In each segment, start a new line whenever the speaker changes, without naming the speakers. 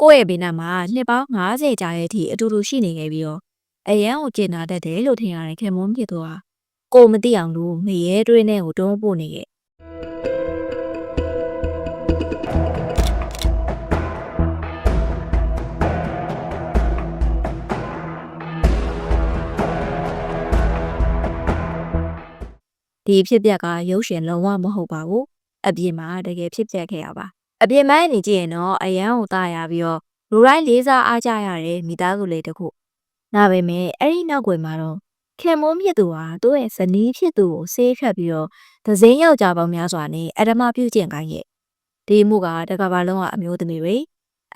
ကိုယ့်ရဲ့ဘေးနားမှာနှစ်ပေါင်း50ကြာတဲ့အထိအတူတူရှိနေခဲ့ပြီးတော့အရန်ကိုကျင်နာတတ်တယ်လို့ထင်ရတယ်ခင်မုန်းဖြစ်သွားကိုမသိအောင်လို့ငရဲတွင်းနဲ့ကိုတွန်းပို့နေခဲ့ဒီဖြစ်ပျက်ကရုပ်ရှင်လုံးဝမဟုတ်ပါဘူးအပြင်မှာတကယ်ဖြစ်ပျက်ခဲ့ရပါအပြင်ပိုင်းနေကြည့်ရင်တော့အရန်ကိုตายရပြီးတော့လူတိုင်းလေးစားအားကြရတဲ့မိသားစုလေးတစ်ခုဒါပေမဲ့အဲ့ဒီနောက်ွယ်မှာတော့ခင်မုန်းဖြစ်သူဟာသူ့ရဲ့ဇနီးဖြစ်သူကိုဆေးခတ်ပြီးတော့သစင်းယောက်ျားပေါင်းများစွာနဲ့အဓမ္မပြုကျင့်ခိုင်းရဲ့ဒီမှုကတကဘာလုံးကအမျိုးသမီးတွေ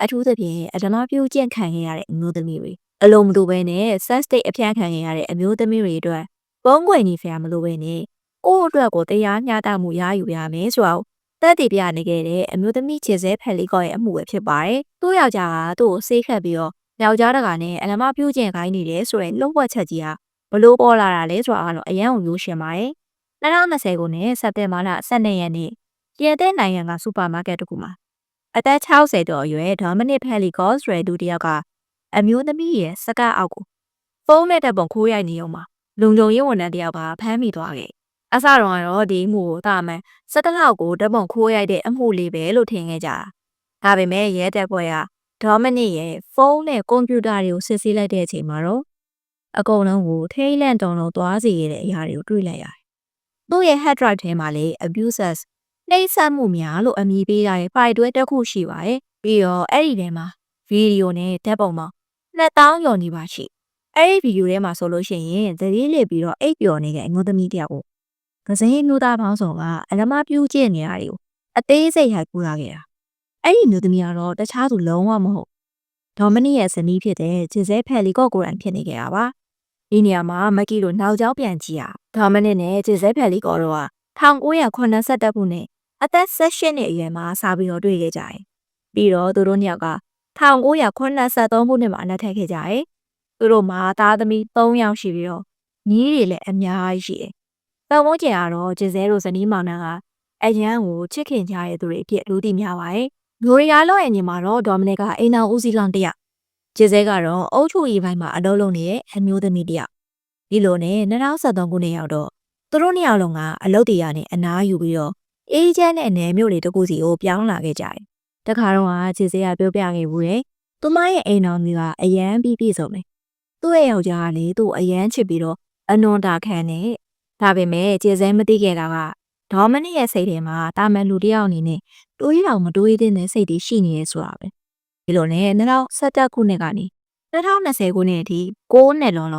အထူးသဖြင့်အဓမ္မပြုကျင့်ခံရတဲ့အမျိုးသမီးတွေအလုံးမတူပဲနဲ့ sex state အဖျက်ခံရတဲ့အမျိုးသမီးတွေအတွက်ပုံးကွယ်နေဖျားမလိုပဲနဲ့ကိုယ့်အတွက်ကိုတရားမျှတမှုရယူရမယ်ဆိုတော့တက်တည်ပြနေခဲ့တဲ့အမျိုးသမီးခြေစဲဖက်လေးကောရဲ့အမှုပဲဖြစ်ပါတယ်။သူ့ယောက်ျားကသူ့ကိုဆေးခတ်ပြီးတော့ယောက်ျားတကာနဲ့အလမပြုတ်ကျင်ခိုင်းနေတယ်ဆိုတဲ့လုံဝက်ချက်ကြီးဟာဘလို့ပေါ်လာတာလဲဆိုတာကတော့အရန်ကိုရိုးရှင်းပါတယ်။2020ခုနှစ်စက်တင်ဘာလ12ရက်နေ့ပြင်သစ်နိုင်ငံကစူပါမားကတ်တစ်ခုမှာအသက်60ကျော်အရွယ်ဒေါမနစ်ဖက်လီကော့စ်ရဲဒူတယောက်ကအမျိုးသမီးရဲ့စကားအောက်ကိုဖုန်းနဲ့တဲ့ပုံခိုးရိုက်နေအောင်မှာလုံလုံရေးဝန်ထမ်းတယောက်ကဖမ်းမိသွားခဲ့။အစတော့ကတော့ဒီမှုကိုတာမန်17လောက်ကိုတပုံခိုးရိုက်တဲ့အမှုလေးပဲလို့ထင်ခဲ့ကြတာ။ဒါပေမဲ့ရဲတပ်ဖွဲ့ကဒေါမနစ်ရဲ့ဖုန်းနဲ့ကွန်ပျူတာတွေကိုစစ်ဆေးလိုက်တဲ့အချိန်မှာတော့အကုန်လုံးကိုထိတ်လန့်တုန်လှုပ်သွားစေခဲ့တဲ့အရာတွေကိုတွေ့လိုက်ရတယ်။သူ့ရဲ့ hard drive ထဲမှာလေ abuses နှိပ်စက်မှုများလို့အမည်ပေးရတဲ့ file တွဲတစ်ခုရှိပါတယ်။ပြီးတော့အဲ့ဒီထဲမှာဗီဒီယိုနဲ့ဓာတ်ပုံပေါင်း2000ကျော်နေပါရှိ။အဲ့ဒီဗီဒီယိုထဲမှာဆိုလို့ရှိရင်သတိလစ်ပြီးတော့အိပ်ပျော်နေတဲ့အမျိုးသမီးတယောက်ကိုကစင်းမျိုးသားပေါင်းစုံကအလမပြုတ်ကျင့်နေရတွေကိုအသေးစိတ်ရိုက်ကူးလာခဲ့တာအဲ့ဒီမျိုးသမီးကတော့တခြားသူလုံးဝမဟုတ်ဒေါမနီရဲ့ဇနီးဖြစ်တဲ့ဂျေဇဲဖက်လီကော့ကိုရန်ဖြစ်နေခဲ့တာပါဒီနေရာမှာမက်ကီတို့နောက်ကျောင်းပြန်ကြည့်ရဒေါမနစ်နဲ့ဂျေဇဲဖက်လီကော့တို့က1982ခုနှစ်အသက်16နှစ်အရွယ်မှာစပြီးတော့တွေ့ခဲ့ကြတယ်ပြီးတော့သူတို့နှစ်ယောက်က1983ခုနှစ်မှာအနက်ထက်ခဲ့ကြတယ်သူတို့မှာသားသမီး3ယောက်ရှိပြီးတော့ညီးတွေလည်းအများကြီးရှိတယ်ပတ်ဝန်းကျင်ကတော့ဂျေဇဲတို့ဇနီးမောင်နှံကအရန်ကိုချစ်ခင်ကြတဲ့သူတွေအဖြစ်လူသိများပါတယ်။လူရီယာလော့ရဲ့ညီမတော့ဒေါမနစ်ကအိမ်တော်ဦးစီးလောင်တယောက်ဂျေဇဲကတော့အုတ်ချူရီပိုင်းမှာအလုပ်လုပ်နေတဲ့အမျိုးသမီးတယောက်ဒီလိုနဲ့2013ခုနှစ်ရောက်တော့သူတို့နှစ်ယောက်လုံးကအလုပ်တွေရနေအနားယူပြီးတော့အေးချမ်းတဲ့နယ်မြို့တွေတကူစီကိုပြောင်းလာခဲ့ကြတယ်။တခါတော့ဂျေဇဲကပြောပြခဲ့ဘူးလေ။သူမရဲ့အိမ်တော်မျိုးကအရန်ပြီးပြည့်စုံတယ်။သူ့ရဲ့ယောက်ျားကလေသူ့အရန်ချစ်ပြီးတော့အနွန်တာခံနဲ့ဒါပေမဲ့ကျေစဲမသိခဲ့တာကဒေါမနစ်ရဲ့စိတ်ထဲမှာတာမန်လူတယောက်အနေနဲ့တွေးတောင်မတွေးသင့်တဲ့စိတ်တွေရှိနေရဲဆိုတာပဲဒီလိုနဲ့2017ခုနှစ်ကနေ2020ခုနှစ်အထိ6နှစ်လုံး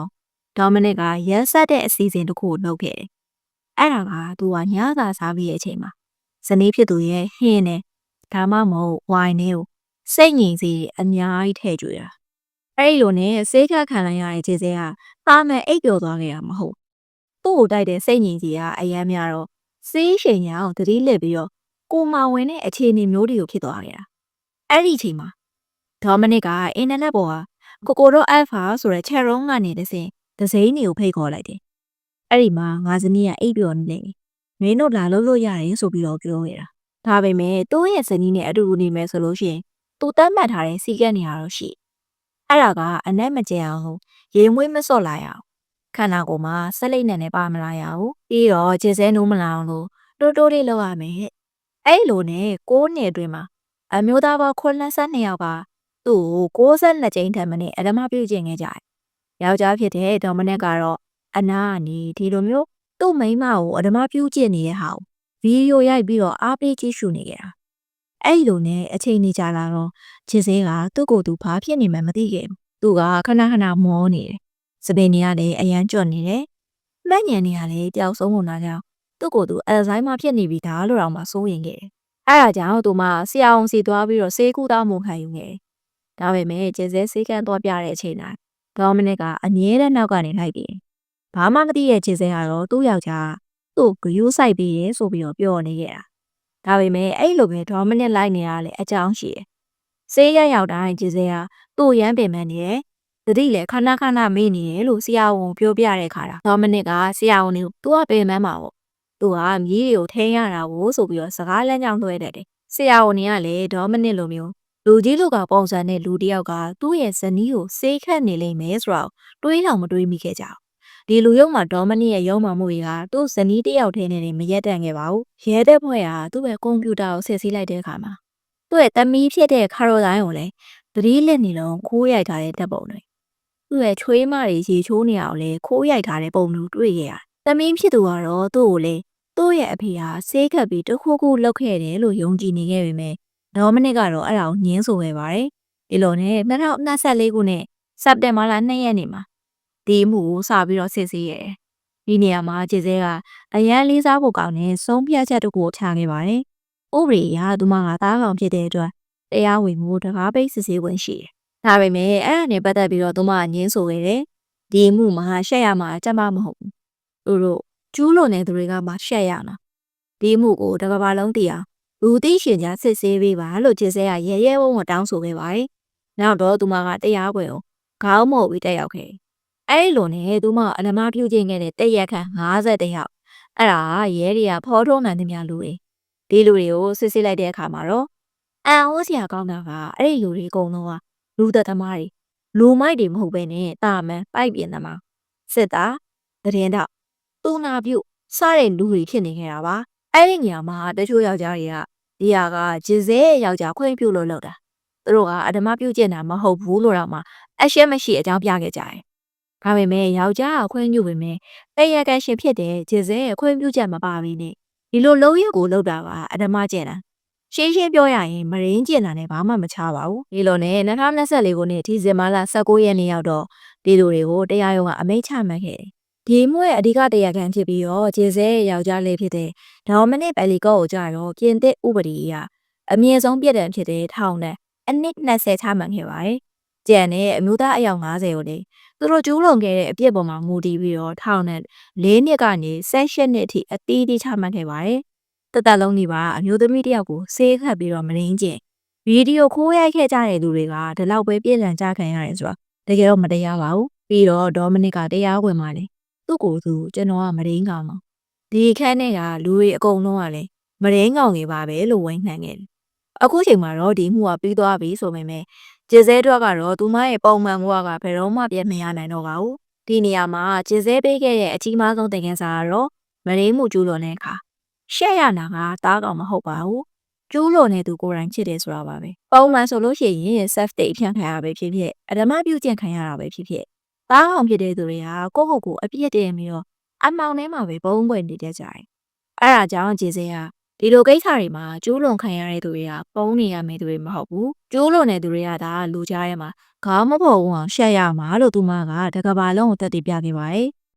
ဒေါမနစ်ကရက်ဆက်တဲ့အစီအစဉ်တစ်ခုကိုလုပ်ခဲ့တယ်အဲ့ဒါကသူကညစာစားပြီးတဲ့အချိန်မှာဇနီးဖြစ်သူရဲ့ဟင်းနဲ့ဒါမှမဟုတ်ဝိုင်နဲ့ကိုစိတ်ငြိမ်စေအများကြီးထည့်ကြွေတာအဲ့ဒီလိုနဲ့ဆေးခတ်ခံလိုက်ရတဲ့ခြေစဲကတာမန်အိပ်ပျော်သွားခဲ့တာမဟုတ်သူ့ကိုတိုက်တဲ့စိတ်ငြိမ်ကြီးကအရမ်းများတော့စေးရှိန်ညာကိုတတိလက်ပြီးတော့ကိုမဝင်တဲ့အခြေအနေမျိုးတွေကိုဖြစ်သွားခဲ့တာအဲ့ဒီအချိန်မှာဒေါမနစ်ကအင်တာနက်ပေါ်ကကိုတို့ alpha ဆိုတဲ့ chat room ကနေတစိမ့်တွေကိုဖိတ်ခေါ်လိုက်တယ်အဲ့ဒီမှာငါဇနီးကအိပ်ပျော်နေတယ်မင်းတို့လာလို့ရတယ်ဆိုပြီးတော့ပြောခဲ့တာဒါပေမဲ့သူ့ရဲ့ဇနီးနဲ့အတူတူနေမယ်ဆိုလို့ရှိရင်သူတတ်မှတ်ထားတဲ့စီကတ်နေရတော့ရှိအဲ့ဒါကအနက်မကျန်အောင်ရေမွေးမစော့လာရအောင်ခန္ဓာကိုယ်မှာဆက်လိပ်နဲ့ပါမလာရဘူးပြီးတော့ခြေစဲနိုးမလာအောင်လို့တိုးတိုးလေးလောက်ရမယ်အဲ့လိုနဲ့6နှစ်အတွင်းမှာအမျိုးသားပေါင်း82ယောက်ကသူ့ကို62ကြိမ်ထက်မနည်းအဓမ္မပြုကျင့်ခဲ့ကြတယ်ယောက်ျားဖြစ်တဲ့ဒေါမနစ်ကတော့အနာကနေဒီလိုမျိုးသူ့မိန်းမကိုအဓမ္မပြုကျင့်နေတဲ့ဟာကိုဗီဒီယိုရိုက်ပြီးတော့အားပေးကြည့်ရှုနေကြတာအဲ့လိုနဲ့အချိန်နေကြလာတော့ခြေစဲကသူ့ကိုယ်သူဘာဖြစ်နေမှမသိခဲ့ဘူးသူကခဏခဏမောနေတယ်စပင်တွေကလည်းအရန်ကြွနေတယ်။မှတ်ဉဏ်တွေကလည်းပျောက်ဆုံးနေတာကြောင့်သူ့ကိုယ်သူအယ်ဇိုင်းမာဖြစ်နေပြီဒါလို့တော့မှစိုးရင်ခဲ့တယ်။အဲဒါကြောင့်သူမဆရာအောင်စီသွားပြီးတော့ဆေးကုသမှုခံယူခဲ့တယ်။ဒါပေမဲ့ကျဲစဲဆေးကန်းသွားပြတဲ့အချိန်တိုင်းဒေါမနစ်ကအမြဲတမ်းနောက်ကနေလိုက်ပြီးဘာမှမသိရဲ့ကျဲစဲကတော့သူ့ယောက်ျားသူ့ဂယိုးဆိုင်ပြီးရဲဆိုပြီးတော့ပြောနေခဲ့တာ။ဒါပေမဲ့အဲ့လိုပဲဒေါမနစ်လိုက်နေရလေအကြောင်းရှိတယ်။ဆေးရရောက်တိုင်းကျဲစဲကသူ့ရမ်းပင်ပန်းနေတယ်။တတိလည်းခဏခဏမေ့နေတယ်လို့ဆရာဝန်ပြောပြတဲ့ခါတာဒေါမနစ်ကဆရာဝန်ကိုသူကပင်မမှာပေါ့သူကမြည်တွေကိုထိန်းရတာကိုဆိုပြီးတော့စကားလမ်းကြောင်းလွှဲတတ်တယ်ဆရာဝန်ကလည်းဒေါမနစ်လိုမျိုး လူကြီးလူကပုံစံနဲ့လူတယောက်ကသူ့ရဲ့ဇနီးကိုစေးခတ်နေလိမ့်မယ်ဆိုတော့တွေးလောက်မတွေးမိခဲ့ကြဘူးဒီလူယုံမှာဒေါမနီရဲ့ရုံမှမှုတွေကသူ့ဇနီးတယောက်ထဲနဲ့မရက်တန့်ခဲ့ပါဘူးရဲတဲ့ဘွဲကသူ့ရဲ့ကွန်ပျူတာကိုဆက်စီးလိုက်တဲ့အခါမှာသူ့ရဲ့သမီးဖြစ်တဲ့ခါရိုလိုင်းကိုလည်းသတိလက်နေလုံးခိုးရိုက်ထားတဲ့တပ်ပုံတွေသူ့ရဲ့ချွေးမတွေရေချိုးနေအောင်လဲခိုးရိုက်ထားတဲ့ပုံမျိုးတွေ့ခဲ့ရသမီးဖြစ်သူကတော့သူ့ကိုလေသူ့ရဲ့အဖေဟာစေးခတ်ပြီးတခုခုလုပ်ခဲ့တယ်လို့ယုံကြည်နေခဲ့ပေမဲ့ဒေါမနစ်ကတော့အဲ့ဒါကိုညင်းဆိုခဲ့ပါတယ်ဒီလိုနဲ့2024ခုနှစ်စက်တင်ဘာလ2ရက်နေ့မှာဒီမှုကိုစပြီးတော့စစ်ဆေးရတယ်ဒီနေရာမှာခြေစဲကအရန်လေးစားဖို့ကောင်းတဲ့ဆုံးဖြတ်ချက်တစ်ခုကိုချခဲ့ပါတယ်ဥပဒေအရသူမကသားကောင်ဖြစ်တဲ့အတွက်တရားဝင်မှုတကားပိတ်စစ်ဆေးခွင့်ရှိတယ်ဒါပေမဲ့အဲ့ဒါနဲ့ပတ်သက်ပြီးတော့သူမကညင်းဆိုခဲ့တယ်ဒီမှုမှာရှက်ရမှာအတက်မမဟုတ်ဘူးသူတို့ကျူးလွန်တဲ့သူတွေကမှရှက်ရမှာဒီမှုကိုတစ်ကမ္ဘာလုံးသိအောင်လူသိရှင်ကြားစစ်ဆေးပေးပါလို့ခြေစဲကရဲရဲဝံ့ဝံ့တောင်းဆိုခဲ့ပါတယ်နောက်တော့သူမကတရားခွင်ကိုခေါင်းမို့ပြီးတက်ရောက်ခဲ့အဲ့လိုနဲ့သူမအနမပြုတ်ကျင်ခဲ့တဲ့တက်ရက်ခန့်50ယောက်အဲ့ဒါရဲတွေကဖော်ထုတ်နိုင်တဲ့များလူတွေဒီလူတွေကိုစစ်ဆေးလိုက်တဲ့အခါမှာတော့အန်ဟိုးစရာကောင်းတာကအဲ့ဒီလူတွေအကုန်လုံးကလူသက်သမားတွေလူမိုက်တွေမဟုတ်ဘဲနဲ့တာမန်ပိုက်ပြင်းသမားစစ်သားသတင်းတော့သူနာပြုစတဲ့လူတွေဖြစ်နေခဲ့တာပါအဲ့ဒီနေရာမှာတချို့ယောက်ျားတွေကဒီဟာကဂျစ်စဲယောက်ျားခွင့်ပြုလို့လုပ်တာသူတို့ကအဓမ္မပြုတ်ကျင်တာမဟုတ်ဘူးလို့တော့မှအရှက်မရှိအကြောင်းပြခဲ့ကြတယ်ဒါပေမဲ့ယောက်ျားကခွင့်ပြုပေမဲ့တဲ့ရကန်ရှင်ဖြစ်တဲ့ဂျစ်စဲရဲ့ခွင့်ပြုချက်မပါဘဲနဲ့ဒီလိုလုံးရက်ကိုလုပ်တာကအဓမ္မကျင့်တာရှင်းရှင်းပြောရရင်မရင်းကျင်တာနဲ့ဘာမှမချပါဘူးဒီလိုနဲ့2024ခုနှစ်ဒီဇင်ဘာလ19ရက်နေ့ရောက်တော့ဒီလူတွေကိုတရားရုံးကအမိန့်ချမှတ်ခဲ့တယ်ဒီမှုရဲ့အဓိကတရားခံဖြစ်ပြီးတော့ဂျေဇဲရဲ့ယောက်ျားလေးဖြစ်တဲ့ဒေါမနစ်ဘယ်လီကောကိုကြတော့ပြင်သစ်ဥပဒေအရအမြင့်ဆုံးပြစ်ဒဏ်ဖြစ်တဲ့ထောင်နဲ့အနှစ်20ချမှတ်ခဲ့ပါတယ်။ကြံတဲ့အမျိုးသားအယောက်50ကိုလေသူတို့ကျူးလွန်ခဲ့တဲ့အပြစ်ပေါ်မှာမူတည်ပြီးတော့ထောင်နဲ့4နှစ်ကနေ18နှစ်အထိအသီးသီးချမှတ်ခဲ့ပါတယ်။တသက်လုံးဒီပါအမျိုးသမီးတယောက်ကိုဆေးခတ်ပြီးတော့မရင်းကျင်ဗီဒီယိုခိုးရိုက်ခဲ့ကြတဲ့လူတွေကဒီလောက်ပဲပြည်လည်ကြခံရတယ်ဆိုတော့တကယ်တော့မတရားပါဘူး။ပြီးတော့ဒေါမနစ်ကတရားဝင်ပါလေ။သူ့ကိုယ်သူကျွန်တော်ကမရင်းကောင်တော့ဒီခန်းထဲကလူတွေအကုန်လုံးကလည်းမရင်းကောင်တွေပါပဲလို့ဝန်ခံခဲ့တယ်။အခုချိန်မှာတော့ဒီမှုကပြီးသွားပြီဆိုပေမဲ့ဂျေဇဲတော့ကတော့သူမရဲ့ပုံမှန်ဘဝကဘယ်တော့မှပြည့်မရနိုင်တော့ပါဘူး။ဒီနေရာမှာဂျေဇဲပေးခဲ့တဲ့အကြီးမားဆုံးသင်ခန်းစာကတော့မရင်းမှုကျူးလွန်တဲ့အခါရှက်ရနာကတားကောင်မဟုတ်ပါဘူး။ကျူးလွန်တဲ့သူကိုယ်တိုင်ဖြစ်တယ်ဆိုတာပါပဲ။ပုံမှန်ဆိုလို့ရှိရင် self date ဖြန့်ခံရပဲဖြစ်ဖြစ်အဓမ္မပြုကျင့်ခံရတာပဲဖြစ်ဖြစ်သားအောင်ဖြစ်တဲ့သူတွေကကိုယ့်ကိုယ်ကိုအပြစ်တင်ပြီးတော့အမောင်ထဲမှာပဲဘုံပွင့်နေတတ်ကြတယ်။အဲ့ဒါကြောင့်ဂျေဇဲကဒီလိုကိစ္စတွေမှာကျူးလွန်ခံရတဲ့သူတွေကပုံနေရမယ့်သူတွေမဟုတ်ဘူး။ကျူးလွန်တဲ့သူတွေကဒါလူကြားထဲမှာခေါင်းမပေါ်ဘူးအောင်ရှက်ရမှာလို့သူမကတကဘာလုံးကိုတက်တည်ပြခဲ့ပါတယ်